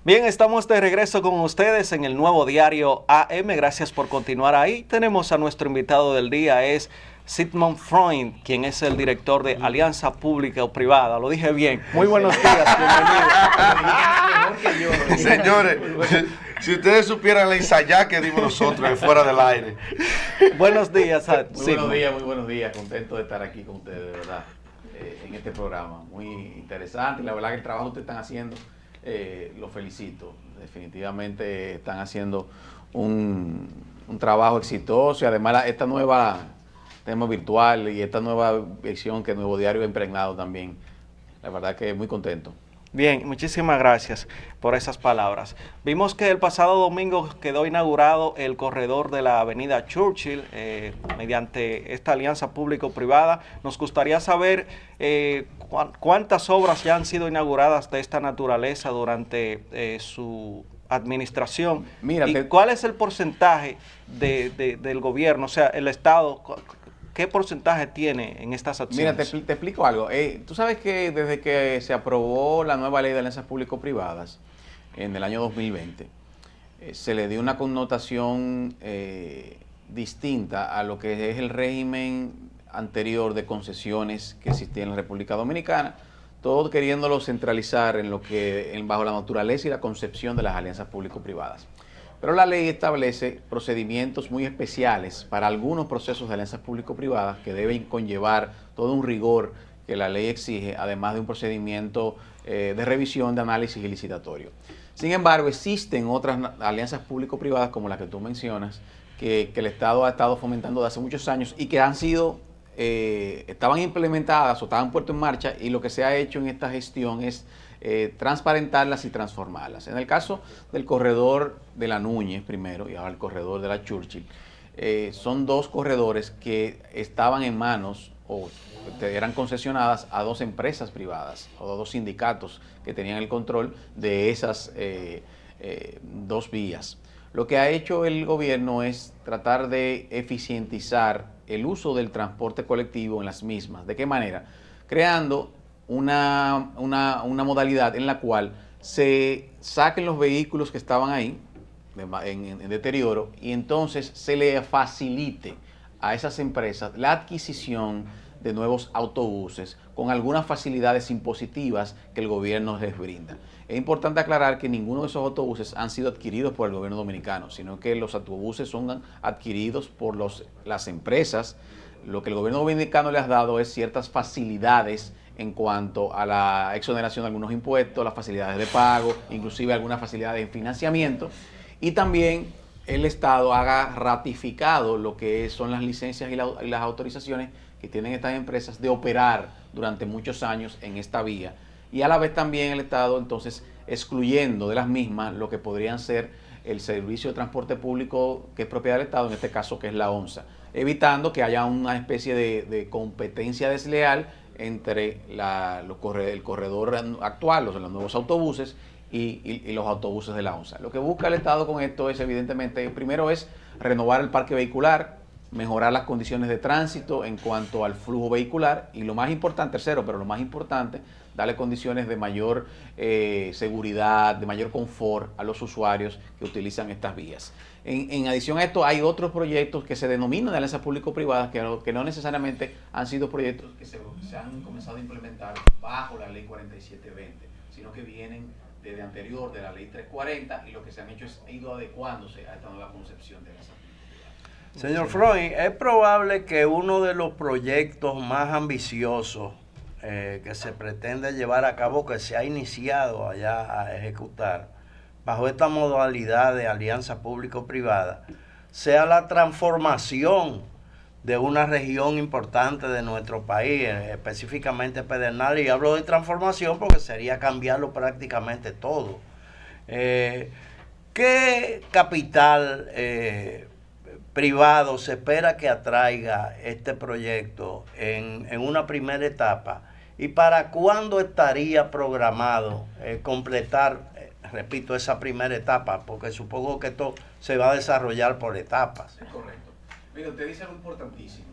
Bien, estamos de regreso con ustedes en el nuevo diario AM. Gracias por continuar ahí. Tenemos a nuestro invitado del día, es Sigmund Freud, quien es el director de Alianza Pública o Privada. Lo dije bien. Muy buenos días, bienvenido. Señores, si ustedes supieran la ensayada que dimos nosotros fuera del aire. Buenos días, Muy buenos días. Contento de estar aquí con ustedes, de verdad, en este programa. Muy interesante. La verdad que el trabajo que ustedes están haciendo, lo felicito. Definitivamente están haciendo un trabajo exitoso y además esta nueva tema virtual y esta nueva versión que el Nuevo Diario ha impregnado también. La verdad que muy contento. Bien, muchísimas gracias por esas palabras. Vimos que el pasado domingo quedó inaugurado el corredor de la avenida Churchill mediante esta alianza público-privada. Nos gustaría saber cuántas obras ya han sido inauguradas de esta naturaleza durante su administración. Mírate. ¿Y cuál es el porcentaje del gobierno, o sea, el Estado? ¿Qué porcentaje tiene en estas acciones? Mira, te explico algo. Tú sabes que desde que se aprobó la nueva ley de alianzas público-privadas en el año 2020, se le dio una connotación distinta a lo que es el régimen anterior de concesiones que existía en la República Dominicana, todo queriéndolo centralizar en lo que bajo la naturaleza y la concepción de las alianzas público-privadas. Pero la ley establece procedimientos muy especiales para algunos procesos de alianzas público-privadas que deben conllevar todo un rigor que la ley exige, además de un procedimiento de revisión, de análisis y licitatorio. Sin embargo, existen otras alianzas público-privadas como las que tú mencionas, que el Estado ha estado fomentando desde hace muchos años y que han sido, estaban implementadas o estaban puestas en marcha, y lo que se ha hecho en esta gestión es transparentarlas y transformarlas. En el caso del corredor de la Núñez primero y ahora el corredor de la Churchill, son dos corredores que estaban en manos o eran concesionadas a dos empresas privadas o dos sindicatos que tenían el control de esas dos vías. Lo que ha hecho el gobierno es tratar de eficientizar el uso del transporte colectivo en las mismas. ¿De qué manera? Creando una modalidad en la cual se saquen los vehículos que estaban ahí en deterioro y entonces se le facilite a esas empresas la adquisición de nuevos autobuses con algunas facilidades impositivas que el gobierno les brinda. Es importante aclarar que ninguno de esos autobuses han sido adquiridos por el gobierno dominicano, sino que los autobuses son adquiridos por las empresas. Lo que el gobierno dominicano les ha dado es ciertas facilidades en cuanto a la exoneración de algunos impuestos, las facilidades de pago, inclusive algunas facilidades de financiamiento, y también el Estado ha ratificado lo que son las licencias y las autorizaciones que tienen estas empresas de operar durante muchos años en esta vía, y a la vez también el Estado entonces excluyendo de las mismas lo que podrían ser el servicio de transporte público que es propiedad del Estado, en este caso que es la ONSA, evitando que haya una especie de competencia desleal entre el corredor actual, los nuevos autobuses y los autobuses de la ONSA. Lo que busca el Estado con esto es, evidentemente, primero es renovar el parque vehicular, mejorar las condiciones de tránsito en cuanto al flujo vehicular y lo más importante, tercero, pero lo más importante, darle condiciones de mayor seguridad, de mayor confort a los usuarios que utilizan estas vías. En adición a esto, hay otros proyectos que se denominan de alianzas público-privadas que no necesariamente han sido proyectos que se han comenzado a implementar bajo la ley 4720, sino que vienen desde anterior de la ley 340 y lo que se han hecho es ido adecuándose a esta nueva concepción de alianzas público-privadas. Señor Freud, es probable que uno de los proyectos más ambiciosos que se pretende llevar a cabo, que se ha iniciado allá a ejecutar, bajo esta modalidad de alianza público-privada, sea la transformación de una región importante de nuestro país, específicamente Pedernales, y hablo de transformación porque sería cambiarlo prácticamente todo. ¿Qué capital privado se espera que atraiga este proyecto en una primera etapa? ¿Y para cuándo estaría programado completar, repito, esa primera etapa? Porque supongo que esto se va a desarrollar por etapas. Es correcto. Mira, usted dice algo importantísimo.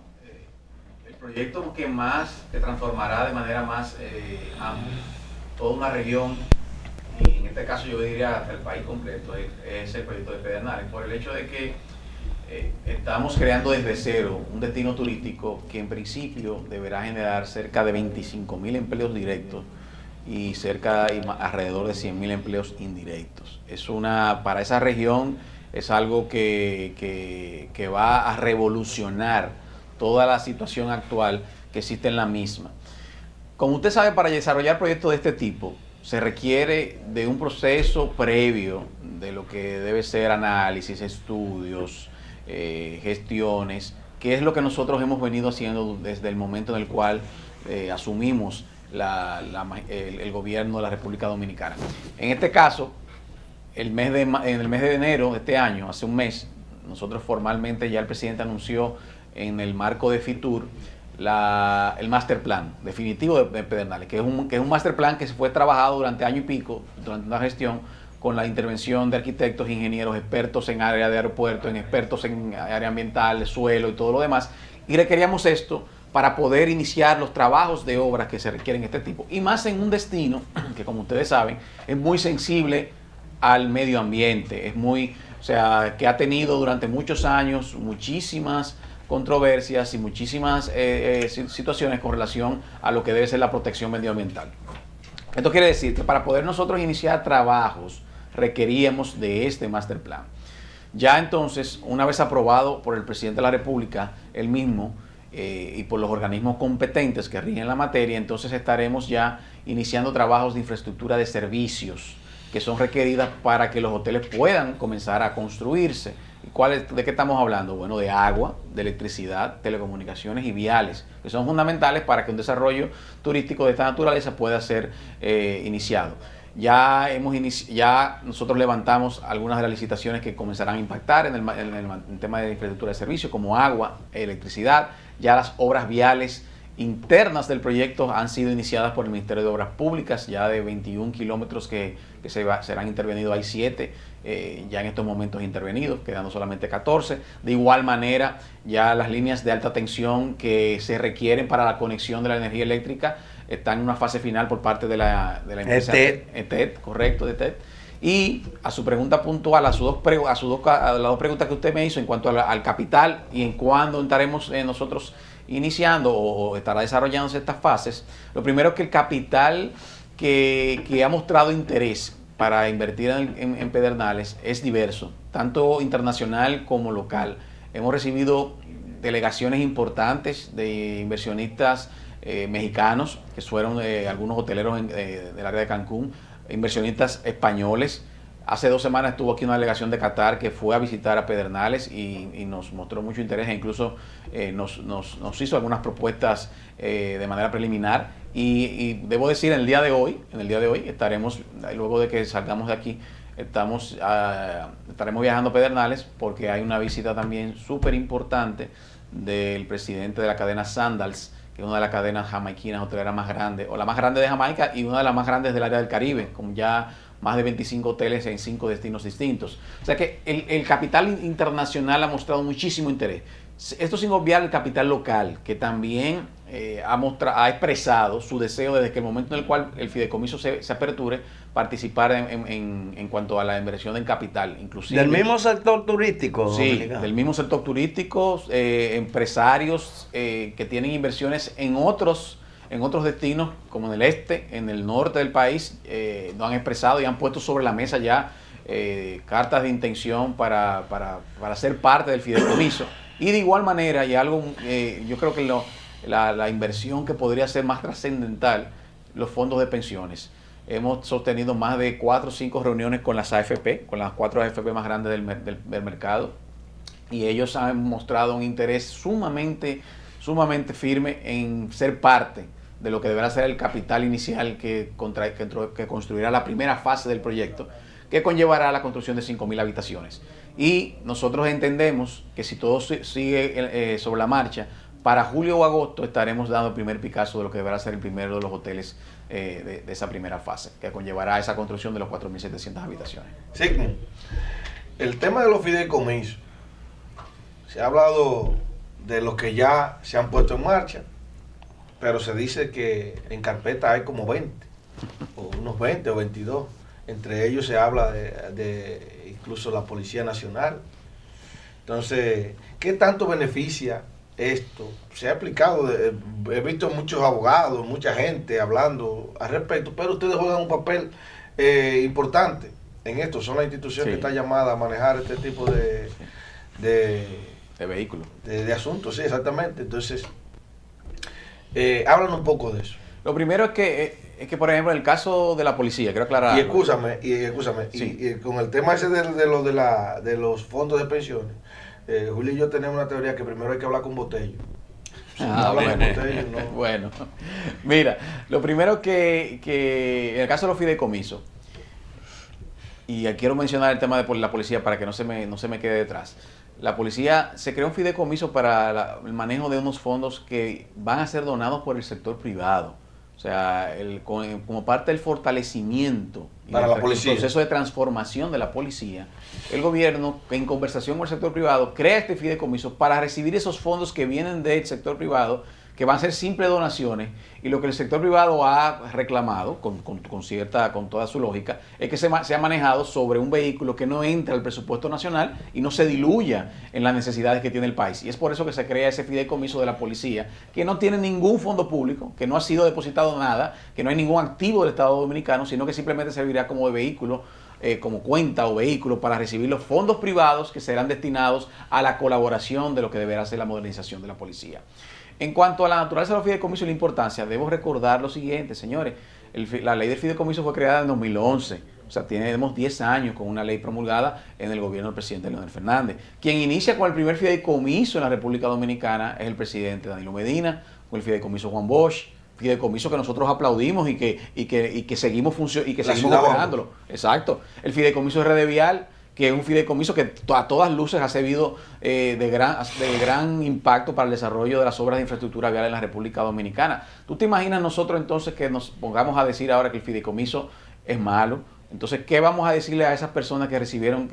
El proyecto que más te transformará de manera más amplia toda una región, y en este caso yo diría hasta el país completo, es el proyecto de Pedernales, por el hecho de que estamos creando desde cero un destino turístico que en principio deberá generar cerca de 25.000 empleos directos y alrededor de 100.000 empleos indirectos. Para esa región es algo que va a revolucionar toda la situación actual que existe en la misma. Como usted sabe, para desarrollar proyectos de este tipo se requiere de un proceso previo de lo que debe ser análisis, estudios, gestiones, que es lo que nosotros hemos venido haciendo desde el momento en el cual asumimos el gobierno de la República Dominicana. En este caso, en el mes de enero de este año, hace un mes, nosotros formalmente ya el presidente anunció en el marco de FITUR el master plan definitivo de Pedernales, que es un master plan que se fue trabajado durante año y pico, durante una gestión, con la intervención de arquitectos, ingenieros, expertos en área de aeropuerto, expertos en área ambiental, de suelo y todo lo demás. Y requeríamos esto para poder iniciar los trabajos de obras que se requieren de este tipo. Y más en un destino que, como ustedes saben, es muy sensible al medio ambiente. Que ha tenido durante muchos años muchísimas controversias y muchísimas situaciones con relación a lo que debe ser la protección medioambiental. Esto quiere decir que para poder nosotros iniciar trabajos requeríamos de este master plan. Ya entonces, una vez aprobado por el presidente de la República, él mismo, y por los organismos competentes que rigen la materia, entonces estaremos ya iniciando trabajos de infraestructura de servicios que son requeridas para que los hoteles puedan comenzar a construirse. ¿De qué estamos hablando? Bueno, de agua, de electricidad, telecomunicaciones y viales, que son fundamentales para que un desarrollo turístico de esta naturaleza pueda ser iniciado. Ya nosotros levantamos algunas de las licitaciones que comenzarán a impactar en el tema de infraestructura de servicios, como agua, electricidad. Ya las obras viales internas del proyecto han sido iniciadas por el Ministerio de Obras Públicas, ya de 21 kilómetros que serán intervenidos, hay 7 ya en estos momentos intervenidos, quedando solamente 14. De igual manera, ya las líneas de alta tensión que se requieren para la conexión de la energía eléctrica están en una fase final por parte de la empresa ETED, correcto, de ETED. Y a su pregunta puntual, a las dos preguntas que usted me hizo en cuanto al capital y en cuándo estaremos nosotros iniciando o estará desarrollándose estas fases, lo primero es que el capital que ha mostrado interés para invertir en Pedernales es diverso, tanto internacional como local. Hemos recibido delegaciones importantes de inversionistas mexicanos, que fueron algunos hoteleros del área de Cancún, inversionistas españoles. Hace 2 semanas estuvo aquí una delegación de Qatar que fue a visitar a Pedernales y nos mostró mucho interés e incluso nos hizo algunas propuestas de manera preliminar. Y debo decir, en el día de hoy estaremos, luego de que salgamos de aquí, estaremos viajando a Pedernales porque hay una visita también súper importante del presidente de la cadena Sandals, que es una de las cadenas jamaiquinas hoteleras más grandes, o la más grande de Jamaica y una de las más grandes del área del Caribe, con ya más de 25 hoteles en 5 destinos distintos. O sea que el capital internacional ha mostrado muchísimo interés. Esto sin obviar el capital local, que también ha expresado su deseo desde que el momento en el cual el fideicomiso se aperture, participar en cuanto a la inversión en capital, inclusive. ¿Del mismo sector turístico? Sí, dominicano. del mismo sector turístico, empresarios que tienen inversiones en otros destinos, como en el este, en el norte del país, lo han expresado y han puesto sobre la mesa ya cartas de intención para ser parte del fideicomiso. Y de igual manera, y algo, yo creo que la inversión que podría ser más trascendental, los fondos de pensiones. Hemos sostenido más de 4 o 5 reuniones con las AFP, con las 4 AFP más grandes del mercado, y ellos han mostrado un interés sumamente firme en ser parte de lo que deberá ser el capital inicial que construirá la primera fase del proyecto, que conllevará la construcción de 5.000 habitaciones. Y nosotros entendemos que si todo sigue sobre la marcha, para julio o agosto estaremos dando el primer Picasso de lo que deberá ser el primero de los hoteles de esa primera fase, que conllevará esa construcción de los 4.700 habitaciones. Sigmund, el tema de los fideicomisos, se ha hablado de los que ya se han puesto en marcha, pero se dice que en carpeta hay como 20, o unos 20 o 22. Entre ellos se habla de incluso la Policía Nacional. Entonces, ¿qué tanto beneficia esto? Se ha explicado, he visto muchos abogados, mucha gente hablando al respecto, pero ustedes juegan un papel importante en esto. Son la institución Sí. que está llamada a manejar este tipo de vehículo. de asuntos, sí, exactamente. Entonces, hablan un poco de eso. Lo primero es que, por ejemplo, en el caso de la policía, quiero aclarar Y algo. escúchame, Sí. y con el tema ese de los fondos de pensiones, Julio y yo tenemos una teoría que primero hay que hablar con Botello. Si no hablan con Botello, no. Bueno, mira, lo primero que en el caso de los fideicomisos, y quiero mencionar el tema de la policía para que no se me quede detrás. La policía se creó un fideicomiso para el manejo de unos fondos que van a ser donados por el sector privado. O sea, como parte del fortalecimiento y Para la del policía. proceso de transformación de la policía, el gobierno, en conversación con el sector privado, crea este fideicomiso para recibir esos fondos que vienen del sector privado, que van a ser simples donaciones, y lo que el sector privado ha reclamado, con toda su lógica, es que se ha manejado sobre un vehículo que no entra al presupuesto nacional y no se diluya en las necesidades que tiene el país. Y es por eso que se crea ese fideicomiso de la policía, que no tiene ningún fondo público, que no ha sido depositado nada, que no hay ningún activo del Estado Dominicano, sino que simplemente servirá como de vehículo, como cuenta o vehículo para recibir los fondos privados que serán destinados a la colaboración de lo que deberá ser la modernización de la policía. En cuanto a la naturaleza de los fideicomisos y la importancia, debo recordar lo siguiente, señores. La ley del fideicomiso fue creada en 2011. O sea, tenemos 10 años con una ley promulgada en el gobierno del presidente Leonel Fernández. Quien inicia con el primer fideicomiso en la República Dominicana es el presidente Danilo Medina, con el fideicomiso Juan Bosch, fideicomiso que nosotros aplaudimos y que seguimos operándolo. Exacto. El fideicomiso RD Vial, que es un fideicomiso que a todas luces ha servido de gran impacto para el desarrollo de las obras de infraestructura vial en la República Dominicana. ¿Tú te imaginas nosotros entonces que nos pongamos a decir ahora que el fideicomiso es malo? Entonces, ¿qué vamos a decirle a esas personas que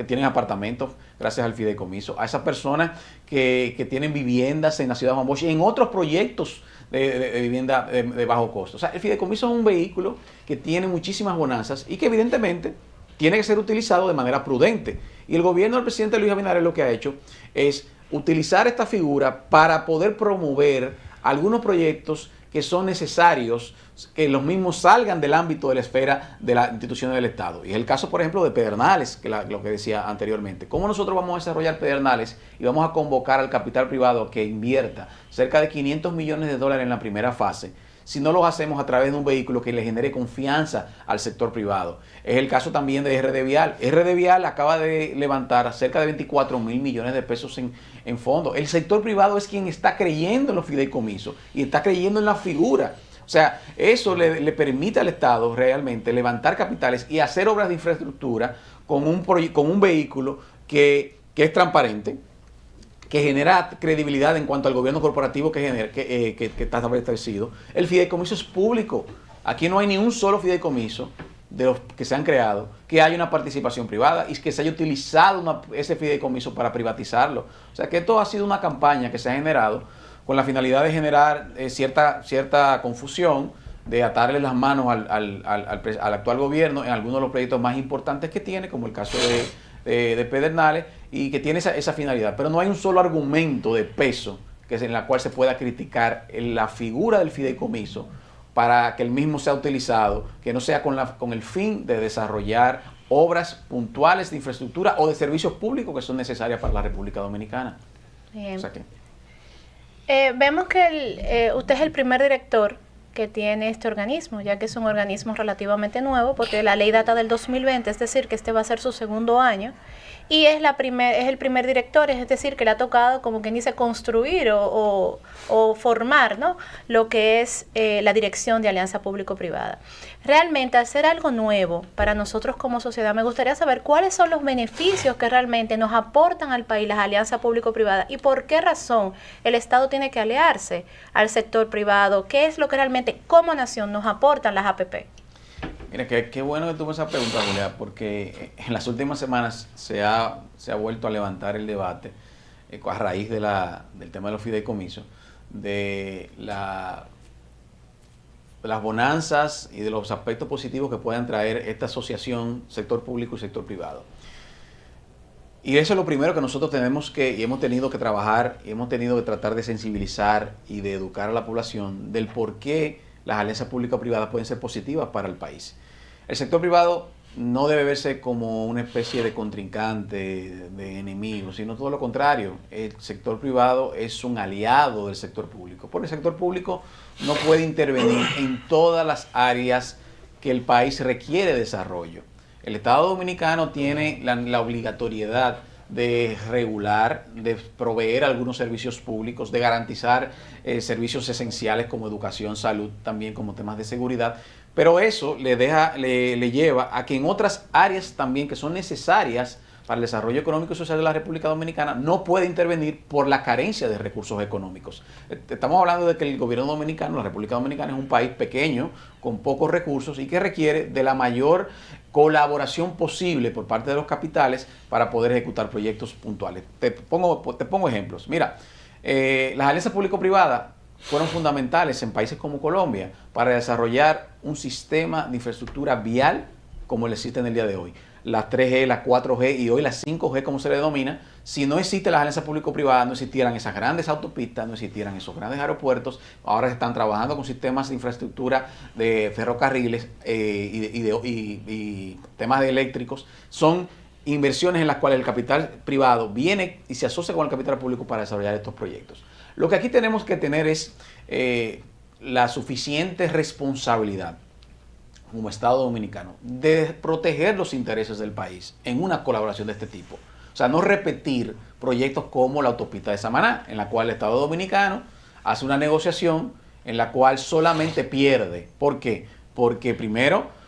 tienen apartamentos gracias al fideicomiso? A esas personas que tienen viviendas en la ciudad de Juan Bosch y en otros proyectos de vivienda de bajo costo. O sea, el fideicomiso es un vehículo que tiene muchísimas bonanzas y que evidentemente tiene que ser utilizado de manera prudente. Y el gobierno del presidente Luis Abinader lo que ha hecho es utilizar esta figura para poder promover algunos proyectos que son necesarios, que los mismos salgan del ámbito de la esfera de las instituciones del Estado. Y es el caso, por ejemplo, de Pedernales, lo que decía anteriormente. ¿Cómo nosotros vamos a desarrollar Pedernales y vamos a convocar al capital privado que invierta cerca de $500 millones en la primera fase, si no lo hacemos a través de un vehículo que le genere confianza al sector privado? Es el caso también de RD Vial. RD Vial acaba de levantar cerca de 24.000 millones de pesos en fondos. El sector privado es quien está creyendo en los fideicomisos y está creyendo en la figura. O sea, eso le permite al Estado realmente levantar capitales y hacer obras de infraestructura con un vehículo que es transparente, que genera credibilidad en cuanto al gobierno corporativo que está establecido. El fideicomiso es público. Aquí no hay ni un solo fideicomiso de los que se han creado que haya una participación privada y que se haya utilizado ese fideicomiso para privatizarlo. O sea que esto ha sido una campaña que se ha generado con la finalidad de generar cierta confusión, de atarle las manos al actual gobierno en algunos de los proyectos más importantes que tiene, como el caso de Pedernales, y que tiene esa finalidad. Pero no hay un solo argumento de peso en la cual se pueda criticar la figura del fideicomiso para que el mismo sea utilizado, que no sea con el fin de desarrollar obras puntuales de infraestructura o de servicios públicos que son necesarias para la República Dominicana. Bien. O sea que, Vemos que usted es el primer director que tiene este organismo, ya que es un organismo relativamente nuevo, porque la ley data del 2020, es decir, que este va a ser su segundo año, y es el primer director, es decir, que le ha tocado, como quien dice, construir o formar, ¿no?, lo que es la dirección de alianza público-privada. Realmente, hacer algo nuevo para nosotros como sociedad, me gustaría saber cuáles son los beneficios que realmente nos aportan al país las alianzas público-privadas y por qué razón el Estado tiene que aliarse al sector privado, qué es lo que realmente como nación nos aportan las APP. mira, qué bueno que tú me esa pregunta, Julia, porque en las últimas semanas se ha vuelto a levantar el debate a raíz del tema de los fideicomisos, de la las bonanzas y de los aspectos positivos que puedan traer esta asociación, sector público y sector privado. Y eso es lo primero que nosotros tenemos que, y hemos tenido que trabajar, y hemos tenido que tratar de sensibilizar y de educar a la población del por qué las alianzas público-privadas pueden ser positivas para el país. El sector privado no debe verse como una especie de contrincante, de enemigo, sino todo lo contrario. El sector privado es un aliado del sector público, porque el sector público no puede intervenir en todas las áreas que el país requiere desarrollo. El Estado Dominicano tiene la obligatoriedad de regular, de proveer algunos servicios públicos, de garantizar servicios esenciales como educación, salud, también como temas de seguridad, pero eso le lleva a que en otras áreas también que son necesarias para el desarrollo económico y social de la República Dominicana no puede intervenir por la carencia de recursos económicos. Estamos hablando de que el gobierno dominicano, la República Dominicana, es un país pequeño, con pocos recursos y que requiere de la mayor colaboración posible por parte de los capitales para poder ejecutar proyectos puntuales. Te pongo ejemplos. Mira, las alianzas público-privadas fueron fundamentales en países como Colombia para desarrollar un sistema de infraestructura vial como el existe en el día de hoy. Las 3G, las 4G y hoy las 5G, como se le denomina. Si no existen las alianzas público-privadas, no existieran esas grandes autopistas, no existieran esos grandes aeropuertos. Ahora se están trabajando con sistemas de infraestructura de ferrocarriles y temas de eléctricos. Son inversiones en las cuales el capital privado viene y se asocia con el capital público para desarrollar estos proyectos. Lo que aquí tenemos que tener es la suficiente responsabilidad como Estado Dominicano de proteger los intereses del país en una colaboración de este tipo. O sea, no repetir proyectos como la autopista de Samaná, en la cual el Estado Dominicano hace una negociación en la cual solamente pierde. ¿Por qué? Porque primero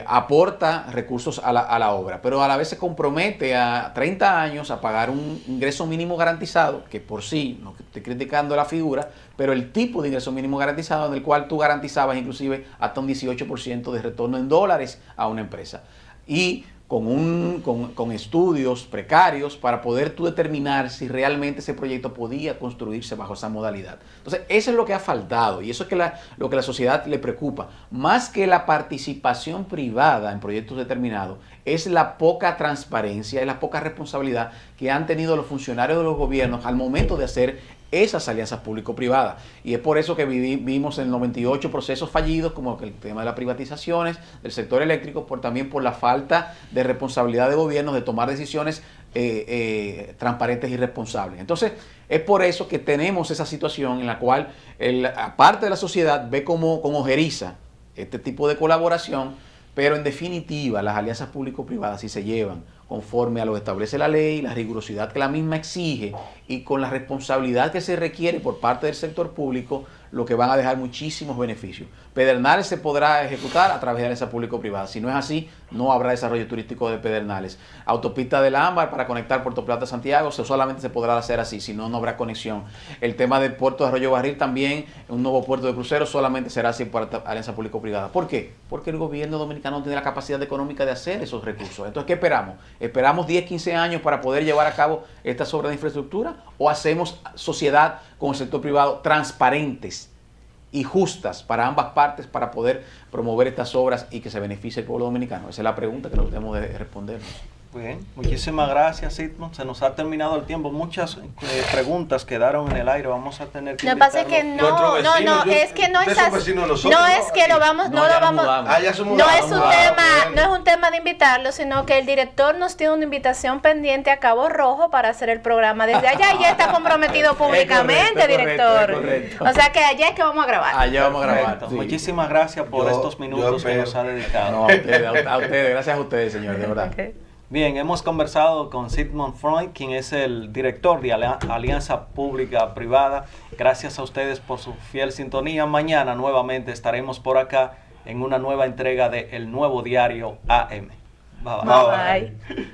aporta recursos a la obra, pero a la vez se compromete a 30 años a pagar un ingreso mínimo garantizado, que por sí, no estoy criticando la figura, pero el tipo de ingreso mínimo garantizado en el cual tú garantizabas inclusive hasta un 18% de retorno en dólares a una empresa. Y con estudios precarios para poder tú determinar si realmente ese proyecto podía construirse bajo esa modalidad. Entonces, eso es lo que ha faltado y eso es lo que la sociedad le preocupa. Más que la participación privada en proyectos determinados, es la poca transparencia y la poca responsabilidad que han tenido los funcionarios de los gobiernos al momento de hacer esas alianzas público-privadas. Y es por eso que vimos en 98 procesos fallidos, como el tema de las privatizaciones del sector eléctrico, también por la falta de responsabilidad de gobiernos de tomar decisiones transparentes y responsables. Entonces, es por eso que tenemos esa situación en la cual parte de la sociedad ve con ojeriza este tipo de colaboración, pero en definitiva las alianzas público-privadas, si se llevan conforme a lo que establece la ley, la rigurosidad que la misma exige y con la responsabilidad que se requiere por parte del sector público, lo que van a dejar muchísimos beneficios. Pedernales se podrá ejecutar a través de alianza público-privada. Si no es así, no habrá desarrollo turístico de Pedernales. Autopista del Ámbar para conectar Puerto Plata a Santiago, solamente se podrá hacer así, si no, no habrá conexión. El tema del puerto de Arroyo Barril también, un nuevo puerto de cruceros, solamente será así por alianza público-privada. ¿Por qué? Porque el gobierno dominicano no tiene la capacidad económica de hacer esos recursos. Entonces, ¿qué esperamos? ¿Esperamos 10, 15 años para poder llevar a cabo estas obras de infraestructura? ¿O hacemos sociedad con el sector privado transparentes y justas para ambas partes para poder promover estas obras y que se beneficie el pueblo dominicano? Esa es la pregunta que nos debemos de respondernos. Bien, muchísimas gracias, Sigmund. Se nos ha terminado el tiempo. Muchas preguntas quedaron en el aire. Vamos a tener que Lo que pasa es que es que no es así. No es que lo vamos, no es un tema de invitarlo, sino que el director nos tiene una invitación pendiente a Cabo Rojo para hacer el programa desde allá y ya está comprometido públicamente, director. Correcto. O sea que allá es que vamos a grabar. Allá vamos a grabar. Sí. Muchísimas gracias por estos minutos que nos ha dedicado. No, a ustedes, gracias a ustedes, señor, de verdad. Okay. Bien, hemos conversado con Sigmund Freud, quien es el director de Alianza Pública Privada. Gracias a ustedes por su fiel sintonía. Mañana nuevamente estaremos por acá en una nueva entrega de El Nuevo Diario AM. Bye bye. Bye.